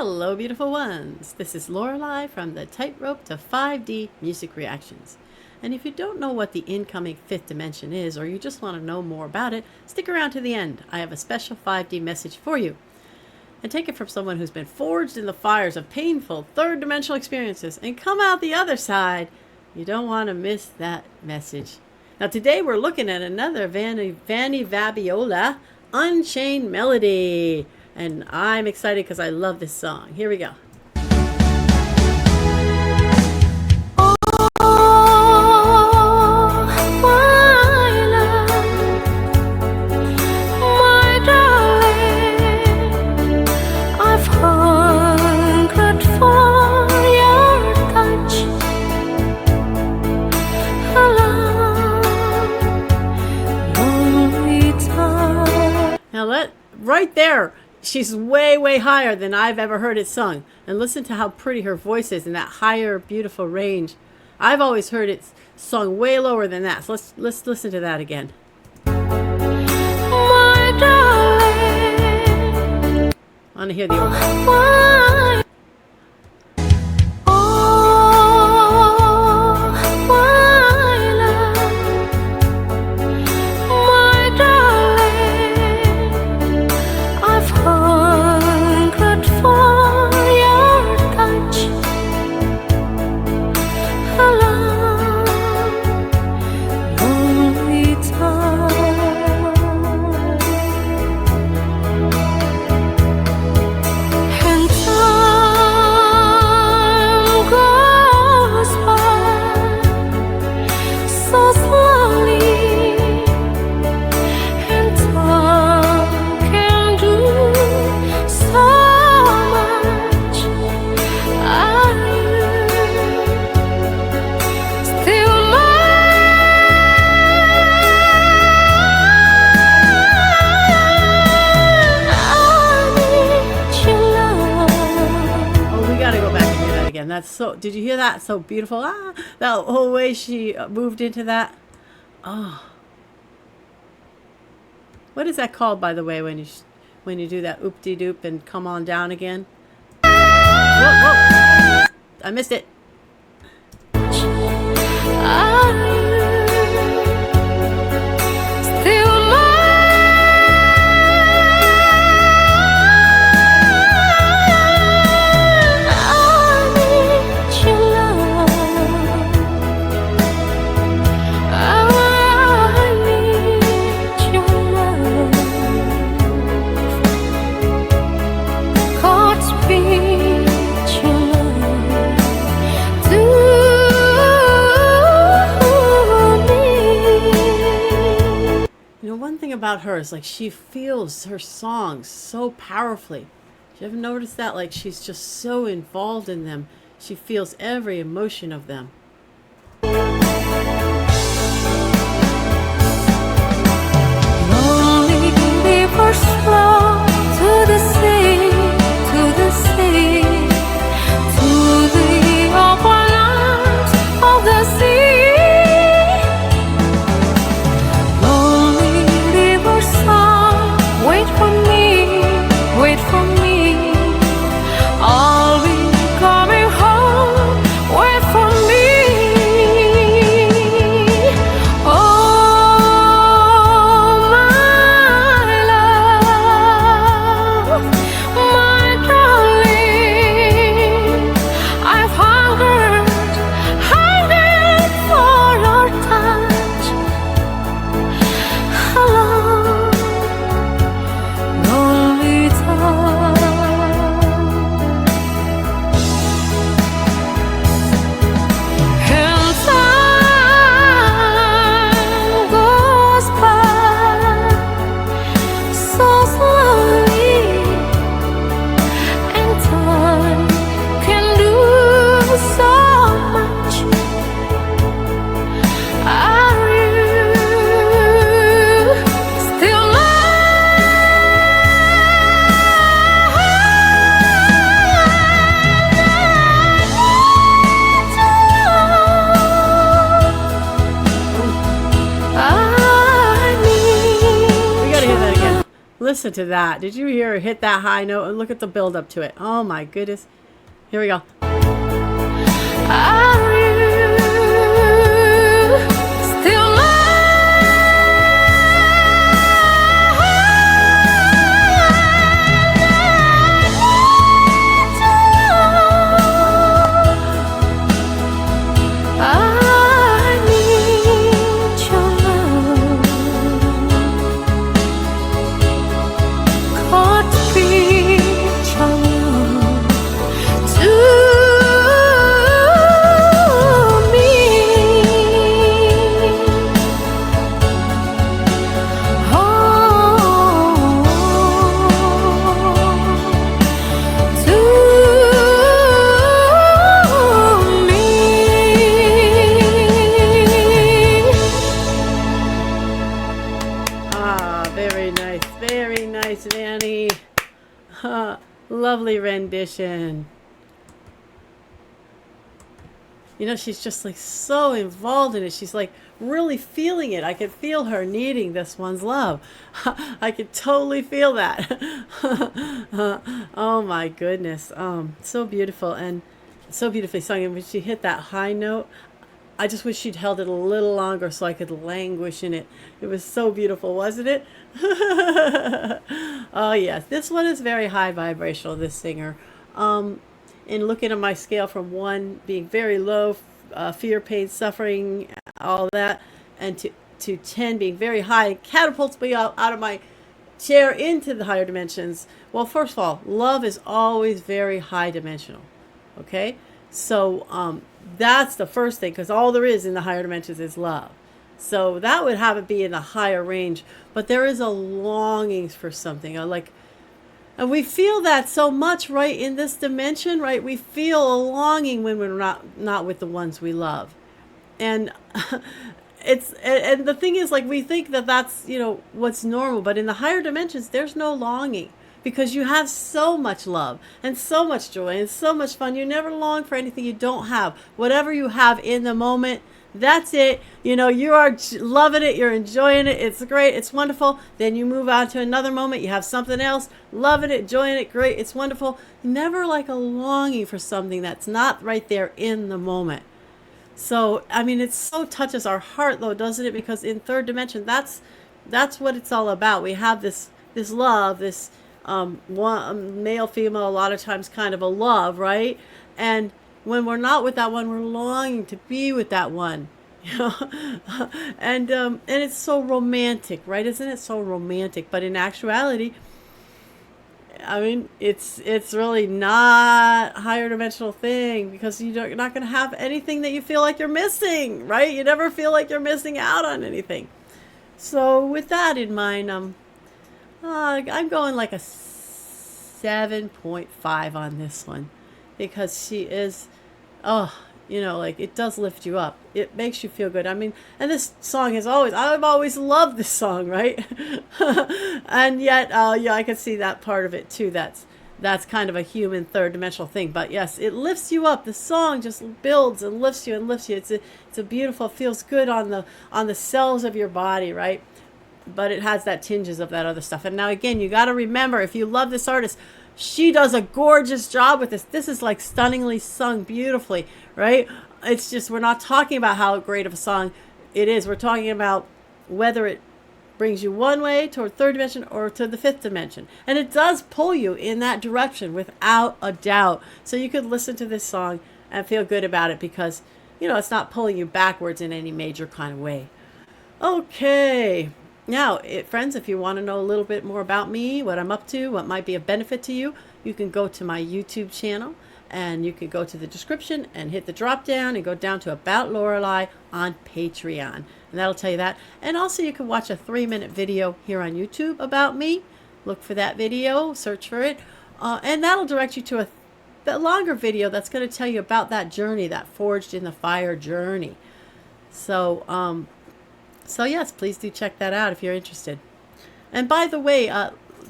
Hello, beautiful ones. This is Lorelei from the Tightrope to 5D Music Reactions. And if you don't know what the incoming fifth dimension is, or you just want to know more about it, stick around to the end. I have a special 5D message for you. And take it from someone who's been forged in the fires of painful third dimensional experiences and come out the other side. You don't want to miss that message. Now today we're looking at another Vanny Vabiola Unchained melody. And I'm excited because I love this song. Here we go. Now right there, she's way higher than I've ever heard it sung. And listen to how pretty her voice is in that higher, beautiful range. I've always heard it sung way lower than that. So let's listen to that again. My darling. I want to hear the old. That's so, did you hear that? So beautiful. Ah, that whole way she moved into that. Oh. What is that called, by the way, when you do that oop-de-doop and come on down again? Whoa. I missed it. About her is like she feels her songs so powerfully. You ever notice that? Like she's just so involved in them. She feels every emotion of them. Lonely rivers flow to the sea, to the sea, to the open arms of the sea. listen to that. Did you hear her hit that high note? And look at the build up to it. Oh my goodness. Here we go. Are you still Very nice, Vanny. Lovely rendition. You know, she's just like so involved in it. She's like really feeling it. I could feel her needing this one's love. I could totally feel that. Oh my goodness. So beautiful and so beautifully sung. And when she hit that high note, I just wish she'd held it a little longer so I could languish in it. It was so beautiful, wasn't it? Oh yes, this one is very high vibrational, this singer. In looking at my scale from 1 being very low, fear, pain, suffering, all that, and to 10 being very high, it catapults me out of my chair into the higher dimensions. Well, first of all, love is always very high dimensional. Okay? So that's the first thing, because all there is in the higher dimensions is love. So that would have it be in the higher range. But there is a longing for something, and we feel that so much right in this dimension, right? We feel a longing when we're not with the ones we love. And and the thing is, like, we think that that's, what's normal, but in the higher dimensions, there's no longing. Because you have so much love and so much joy and so much fun. You never long for anything you don't have. Whatever you have in the moment, that's it. You are loving it. You're enjoying it. It's great. It's wonderful. Then you move on to another moment. You have something else. Loving it, enjoying it. Great. It's wonderful. Never like a longing for something that's not right there in the moment. So, I mean, it so touches our heart, though, doesn't it? Because in third dimension, that's what it's all about. We have this love, this one male, female, a lot of times kind of a love, right? And when we're not with that one, we're longing to be with that one, and it's so romantic, right? Isn't it so romantic? But in actuality, I mean, it's really not a higher dimensional thing, because you're not going to have anything that you feel like you're missing, right? You never feel like you're missing out on anything. So with that in mind, I'm going like a 7.5 on this one, because she is, it does lift you up. It makes you feel good. I mean, and this song I've always loved this song, right? And yet, I can see that part of it too. That's kind of a human third dimensional thing. But yes, it lifts you up. The song just builds and lifts you and lifts you. It's a beautiful, feels good on the cells of your body, right? But it has that tinges of that other stuff. And now again, you got to remember, if you love this artist, she does a gorgeous job with this. This is like stunningly sung beautifully, right? It's just, we're not talking about how great of a song it is. We're talking about whether it brings you one way toward third dimension or to the fifth dimension. And it does pull you in that direction without a doubt. So you could listen to this song and feel good about it, because, it's not pulling you backwards in any major kind of way. Okay. Now, friends, if you want to know a little bit more about me, what I'm up to, what might be a benefit to you, you can go to my YouTube channel, and you can go to the description and hit the drop down and go down to About Lorelei on Patreon. And that'll tell you that. And also you can watch a 3-minute video here on YouTube about me. Look for that video, search for it, and that'll direct you to a longer video that's going to tell you about that journey, that Forged in the Fire journey. So yes, please do check that out if you're interested. And by the way,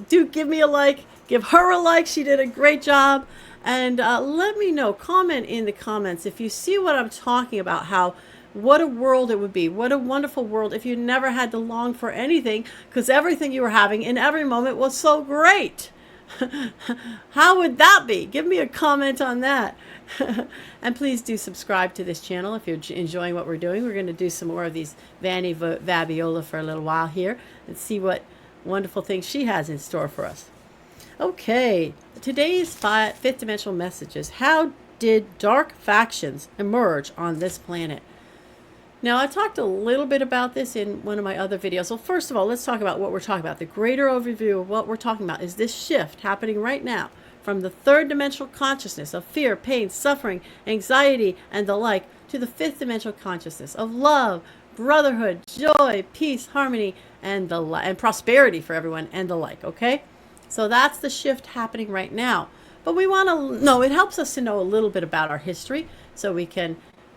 do give me a like, give her a like. She did a great job. And let me know, comment in the comments if you see what I'm talking about, how what a world it would be. What a wonderful world if you never had to long for anything, because everything you were having in every moment was so great. How would that be? Give me a comment on that. And please do subscribe to this channel if you're enjoying what we're doing. We're going to do some more of these Vanny Vabiola for a little while here and see what wonderful things she has in store for us. Okay, today's fifth dimensional message is: how did dark factions emerge on this planet? Now, I talked a little bit about this in one of my other videos. Well, first of all, let's talk about what we're talking about. The greater overview of what we're talking about is this shift happening right now from the third dimensional consciousness of fear, pain, suffering, anxiety, and the like, to the fifth dimensional consciousness of love, brotherhood, joy, peace, harmony, and prosperity for everyone, and the like, okay? So that's the shift happening right now. But we want to know, it helps us to know a little bit about our history so we can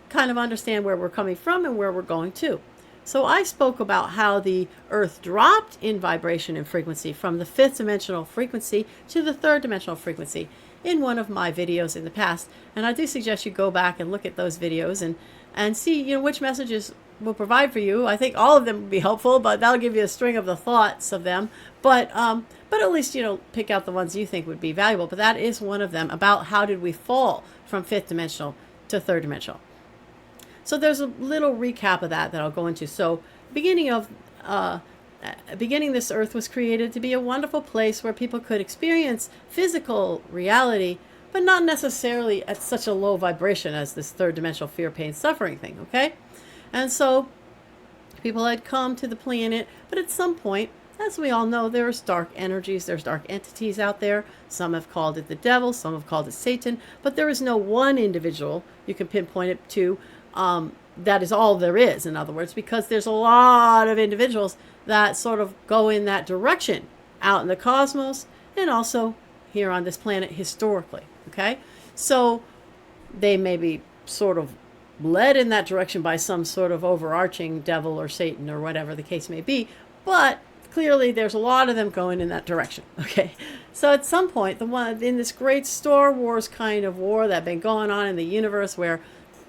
kind of understand where we're coming from and where we're going to. So I spoke about how the Earth dropped in vibration and frequency from the fifth dimensional frequency to the third dimensional frequency in one of my videos in the past. And I do suggest you go back and look at those videos and see, you know, which messages will provide for you. I think all of them will be helpful, but that'll give you a string of the thoughts of them. But at least, you know, pick out the ones you think would be valuable. But that is one of them, about how did we fall from fifth dimensional to third dimensional. So there's a little recap of that I'll go into. So beginning, this earth was created to be a wonderful place where people could experience physical reality, but not necessarily at such a low vibration as this third dimensional fear, pain, suffering thing, okay? And so people had come to the planet, but at some point, as we all know, there's dark energies, there's dark entities out there. Some have called it the devil, some have called it Satan, but there is no one individual you can pinpoint it to. That is all there is, in other words, because there's a lot of individuals that sort of go in that direction out in the cosmos and also here on this planet historically, okay? So they may be sort of led in that direction by some sort of overarching devil or Satan or whatever the case may be, but clearly there's a lot of them going in that direction, okay? So at some point, the one in this great Star Wars kind of war that been going on in the universe where,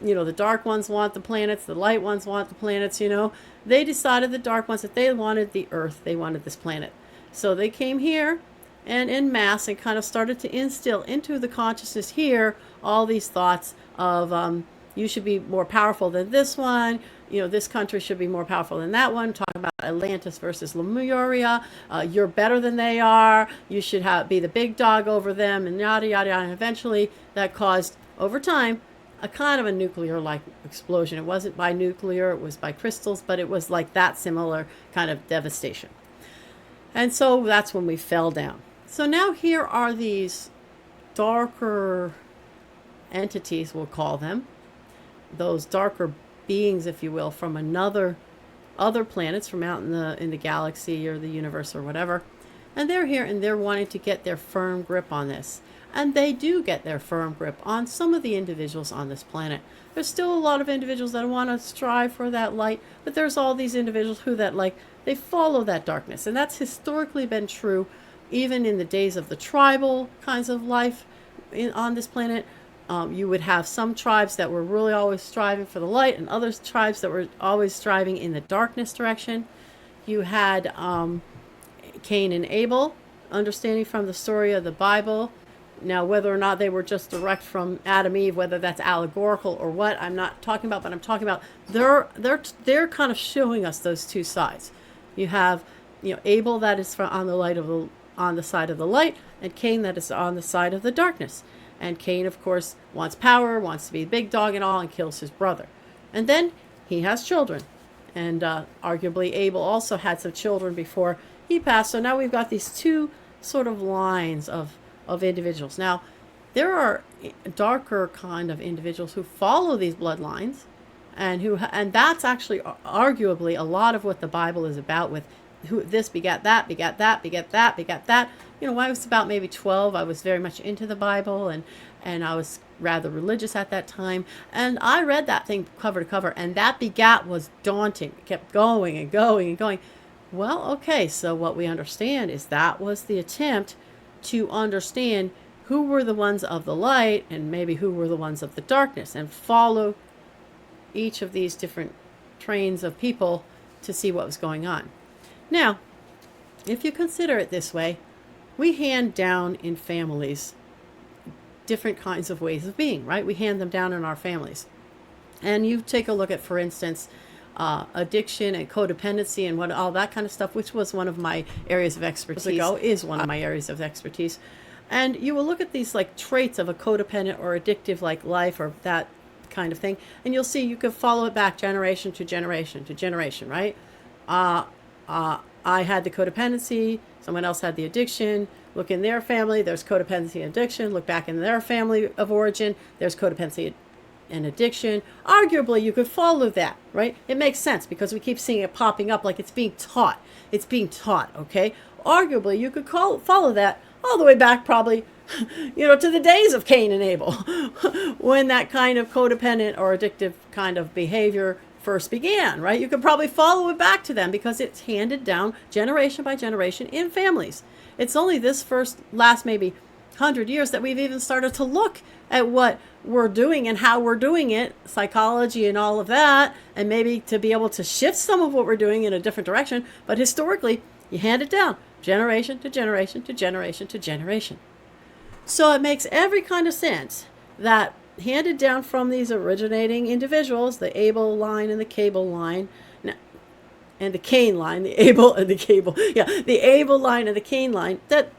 you know, the dark ones want the planets, the light ones want the planets, you know, they decided, the dark ones, that they wanted the Earth, they wanted this planet. So they came here and en masse and kind of started to instill into the consciousness here all these thoughts of you should be more powerful than this one, you know, this country should be more powerful than that one. Talk about Atlantis versus Lemuria. You're better than they are. You should be the big dog over them, and yada, yada, yada. And eventually that caused, over time, a kind of a nuclear-like explosion. It wasn't by nuclear, it was by crystals, but it was like that similar kind of devastation. And so that's when we fell down. So now here are these darker entities, we'll call them, those darker beings, if you will, from other planets, from out in the galaxy or the universe or whatever. And they're here and they're wanting to get their firm grip on this. And they do get their firm grip on some of the individuals on this planet. There's still a lot of individuals that want to strive for that light, but there's all these individuals who they follow that darkness. And that's historically been true even in the days of the tribal kinds of life on this planet. You would have some tribes that were really always striving for the light, and other tribes that were always striving in the darkness direction. You had Cain and Abel, understanding from the story of the Bible. Now, whether or not they were just direct from Adam and Eve, whether that's allegorical or what, I'm not talking about, but I'm talking about they're kind of showing us those two sides. You have, you know, Abel that is on the side of the light, and Cain that is on the side of the darkness. And Cain, of course, wants power, wants to be the big dog and all, and kills his brother. And then he has children. And arguably Abel also had some children before he passed. So now we've got these two sort of lines of individuals. Now, there are darker kind of individuals who follow these bloodlines, and that's actually arguably a lot of what the Bible is about, with who this begat that, begat that, begat that, begat that. You know, when I was about maybe 12, I was very much into the Bible, and I was rather religious at that time. And I read that thing cover to cover, and that begat was daunting. It kept going and going and going. Well, okay, so what we understand is that was the attempt to understand who were the ones of the light and maybe who were the ones of the darkness, and follow each of these different trains of people to see what was going on. Now, if you consider it this way, we hand down in families different kinds of ways of being, right? We hand them down in our families. And you take a look at, for instance, addiction and codependency and what all that kind of stuff, which was one of my areas of expertise, is one of my areas of expertise. And you will look at these like traits of a codependent or addictive like life or that kind of thing, and you'll see you can follow it back generation to generation to generation, right? I had the codependency, someone else had the addiction. Look in their family, there's codependency and addiction. Look back in their family of origin, there's codependency and addiction. Arguably, you could follow that, right? It makes sense because we keep seeing it popping up like it's being taught. It's being taught, okay? Arguably, you could follow that all the way back probably, to the days of Cain and Abel, when that kind of codependent or addictive kind of behavior first began, right? You could probably follow it back to them because it's handed down generation by generation in families. It's only this last maybe 100 years that we've even started to look at what we're doing and how we're doing it, psychology and all of that, and maybe to be able to shift some of what we're doing in a different direction. But historically, you hand it down generation to generation to generation to generation. So it makes every kind of sense that handed down from these originating individuals, the Abel line and the Cable line, and the Cain line, the Abel and the Cable, the Abel line and the Cain line, that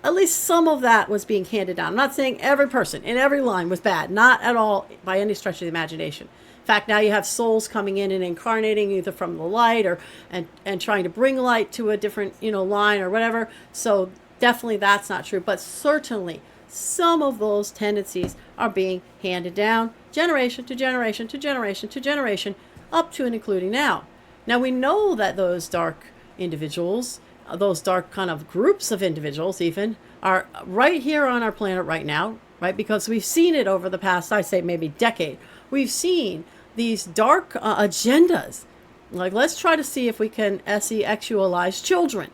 at least some of that was being handed down. I'm not saying every person in every line was bad, not at all by any stretch of the imagination. In fact, now you have souls coming in and incarnating either from the light and trying to bring light to a different, line or whatever. So definitely that's not true. But certainly some of those tendencies are being handed down generation to generation to generation to generation up to and including now. Now we know that those dark individuals, those dark kind of groups of individuals even, are right here on our planet right now, right? Because we've seen it over the past, I say maybe decade. We've seen these dark agendas. Like, let's try to see if we can SE-actualize children.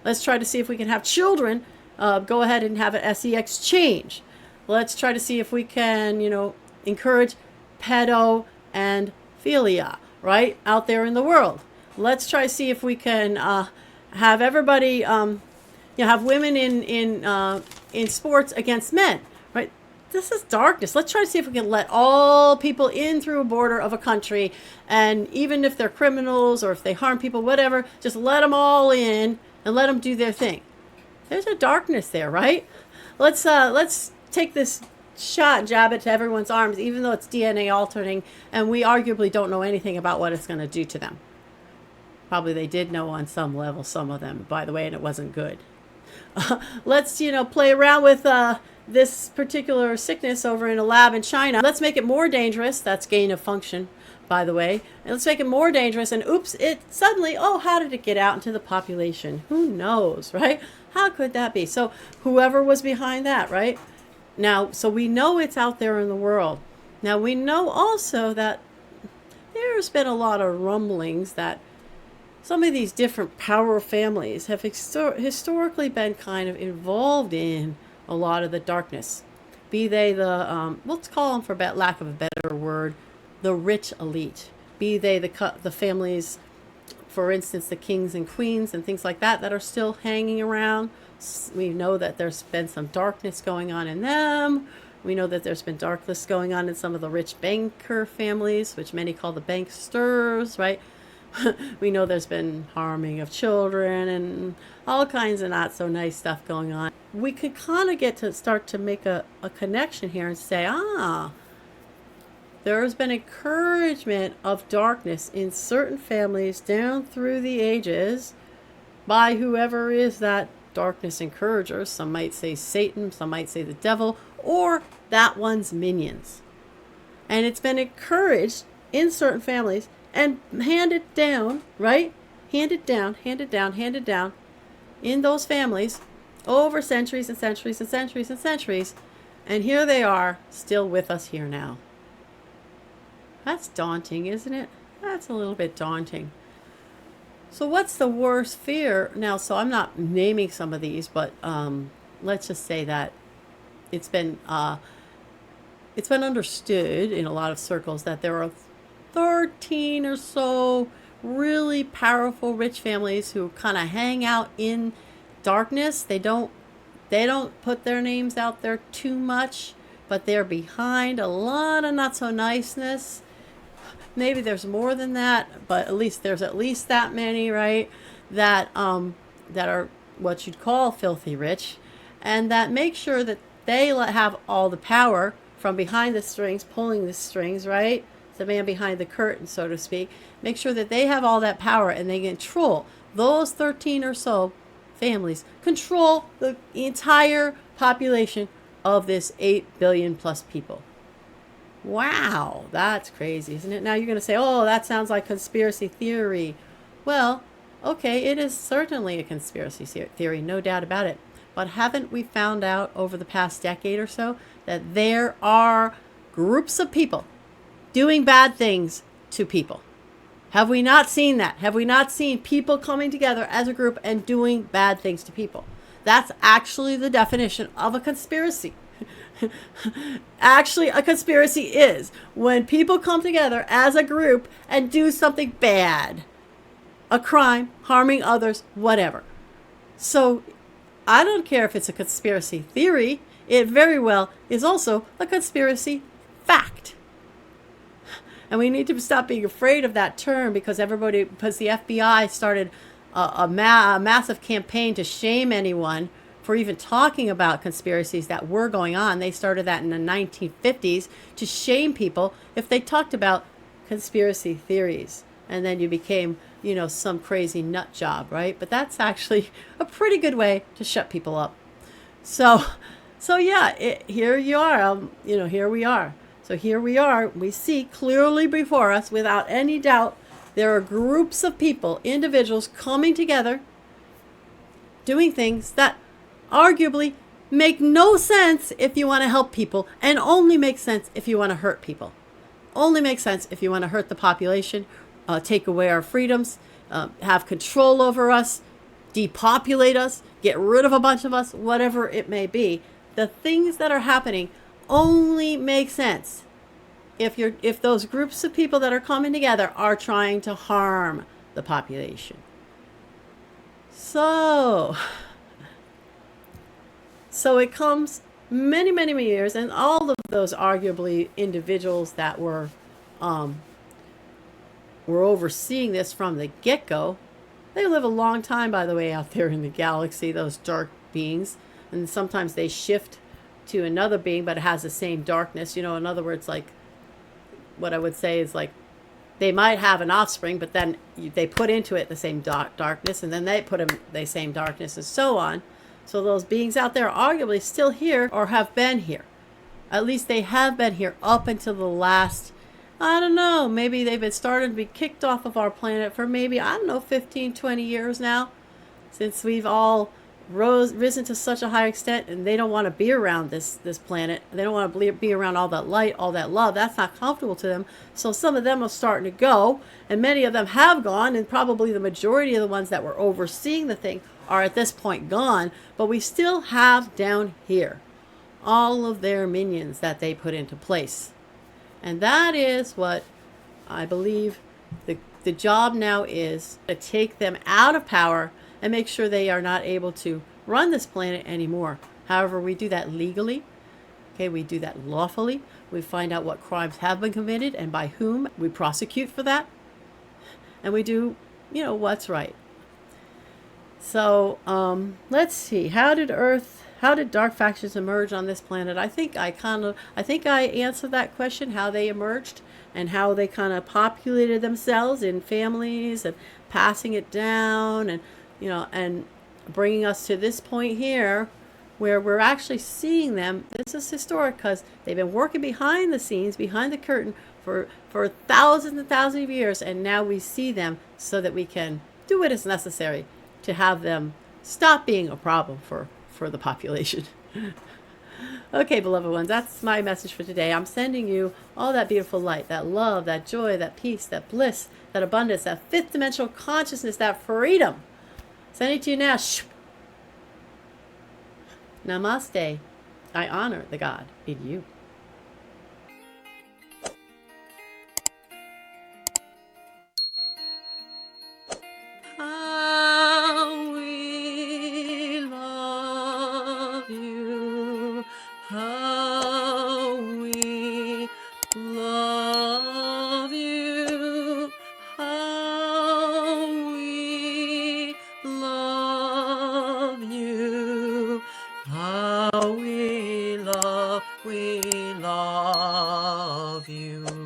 Let's try to see if we can have children go ahead and have an SE exchange. Let's try to see if we can, encourage pedo and philia, right, out there in the world. Let's try to see if we can have everybody, have women in sports against men, right? This is darkness. Let's try to see if we can let all people in through a border of a country, and even if they're criminals or if they harm people, whatever, just let them all in and let them do their thing. There's a darkness there, right? Let's take this shot and jab it to everyone's arms, even though it's DNA altering, and we arguably don't know anything about what it's going to do to them. Probably they did know on some level, some of them, by the way, and it wasn't good. Let's, play around with this particular sickness over in a lab in China. Let's make it more dangerous. That's gain of function, by the way. And let's make it more dangerous. And oops, it suddenly, how did it get out into the population? Who knows, right? How could that be? So whoever was behind that, right? Now, so we know it's out there in the world. Now, we know also that there's been a lot of rumblings that some of these different power families have historically been kind of involved in a lot of the darkness. Be they the, let's call them, for lack of a better word, the rich elite. Be they the families, for instance, the kings and queens and things like that are still hanging around. We know that there's been some darkness going on in them. We know that there's been darkness going on in some of the rich banker families, which many call the banksters, right? We know there's been harming of children and all kinds of not so nice stuff going on. We could kind of start to make a connection here and say, there's been encouragement of darkness in certain families down through the ages by whoever is that darkness encourager. Some might say Satan, some might say the devil, or that one's minions. And it's been encouraged in certain families and handed down, right? Handed down in those families over centuries and centuries and centuries and centuries. And here they are, still with us here now. That's daunting, isn't it? That's a little bit daunting. So what's the worst fear? Now, so I'm not naming some of these, but let's just say that it's been understood in a lot of circles that there are 13 or so really powerful rich families who kind of hang out in darkness. They don't put their names out there too much, but they're behind a lot of not so niceness. Maybe there's more than that, but at least there's at least that many, right? That are what you'd call filthy rich, and that make sure that they have all the power from behind the strings, pulling the strings, right? The man behind the curtain, so to speak. Make sure that they have all that power and they control those 13 or so families, control the entire population of this 8 billion plus people. Wow, that's crazy, isn't it? Now you're going to say, oh, that sounds like conspiracy theory. Well, okay, it is certainly a conspiracy theory, no doubt about it. But haven't we found out over the past decade or so that there are groups of people doing bad things to people? Have we not seen that? Have we not seen people coming together as a group and doing bad things to people? That's actually the definition of a conspiracy. Actually, a conspiracy is when people come together as a group and do something bad, a crime, harming others, whatever. So I don't care if it's a conspiracy theory, it very well is also a conspiracy fact. And we need to stop being afraid of that term because the FBI started a massive campaign to shame anyone for even talking about conspiracies that were going on. They started that in the 1950s to shame people if they talked about conspiracy theories. And then you became, some crazy nut job, right? But that's actually a pretty good way to shut people up. So yeah, here you are. Here we are. So here we are. We see clearly before us, without any doubt, there are groups of people, individuals coming together, doing things that arguably make no sense if you want to help people, and only make sense if you want to hurt people. Only makes sense if you want to hurt the population, take away our freedoms, have control over us, depopulate us, get rid of a bunch of us, whatever it may be. The things that are happening only make sense if those groups of people that are coming together are trying to harm the population. So it comes many, many, many years, and all of those arguably individuals that were overseeing this from the get-go, they live a long time, by the way, out there in the galaxy, those dark beings. And sometimes they shift to another being, but it has the same darkness. In other words, like what I would say is like they might have an offspring, but then they put into it the same darkness, and then they put in the same darkness, and so on. So those beings out there are arguably still here or have been here. At least they have been here up until the last, I don't know, maybe they've been started to be kicked off of our planet for maybe, 15, 20 years now, since we've all risen to such a high extent, and they don't want to be around this planet. They don't want to be around all that light, all that love. That's not comfortable to them. So some of them are starting to go, and many of them have gone, and probably the majority of the ones that were overseeing the thing are at this point gone. But we still have down here all of their minions that they put into place. And that is what I believe the job now is, to take them out of power and make sure they are not able to run this planet anymore. However, we do that legally. Okay, we do that lawfully. We find out what crimes have been committed and by whom. We prosecute for that. And we do, what's right. So, let's see. How did dark factions emerge on this planet? I think I answered that question, how they emerged and how they kind of populated themselves in families and passing it down, and and bringing us to this point here where we're actually seeing them. This is historic because they've been working behind the scenes, behind the curtain for thousands and thousands of years, and now we see them so that we can do what is necessary to have them stop being a problem for the population. Okay, beloved ones, that's my message for today. I'm sending you all that beautiful light, that love, that joy, that peace, that bliss, that abundance, that fifth dimensional consciousness, that freedom. Sending it to you now. Namaste. I honor the God in you. we love you.